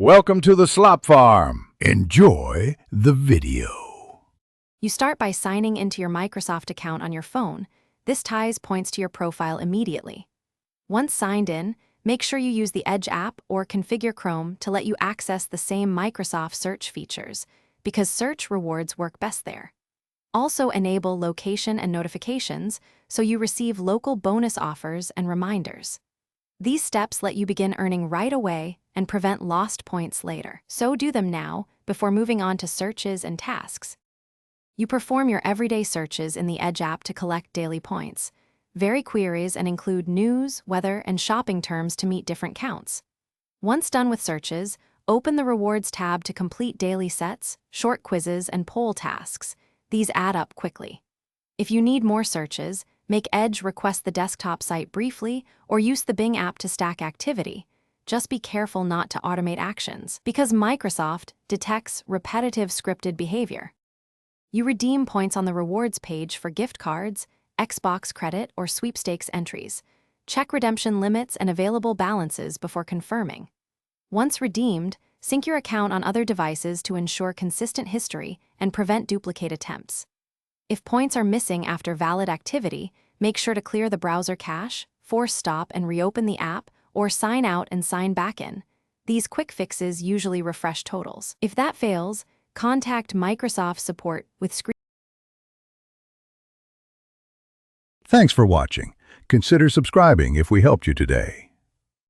Welcome to the Slop Farm. Enjoy the video. You start by signing into your Microsoft account on your phone. This ties points to your profile immediately. Once signed in, make sure you use the Edge app or configure Chrome to let you access the same Microsoft search features, because search rewards work best there. Also enable location and notifications so you receive local bonus offers and reminders. These steps let you begin earning right away and prevent lost points later. So do them now before moving on to searches and tasks. You perform your everyday searches in the Edge app to collect daily points. Vary queries and include news, weather, and shopping terms to meet different counts. Once done with searches, open the Rewards tab to complete daily sets, short quizzes, and poll tasks. These add up quickly. If you need more searches, make Edge request the desktop site briefly or use the Bing app to stack activity. Just be careful not to automate actions, because Microsoft detects repetitive scripted behavior. You redeem points on the rewards page for gift cards, Xbox credit, or sweepstakes entries. Check redemption limits and available balances before confirming. Once redeemed, sync your account on other devices to ensure consistent history and prevent duplicate attempts. If points are missing after valid activity, make sure to clear the browser cache, force stop and reopen the app, or sign out and sign back in. These quick fixes usually refresh totals. If that fails, contact Microsoft support with screen. Thanks for watching. Consider subscribing if we helped you today.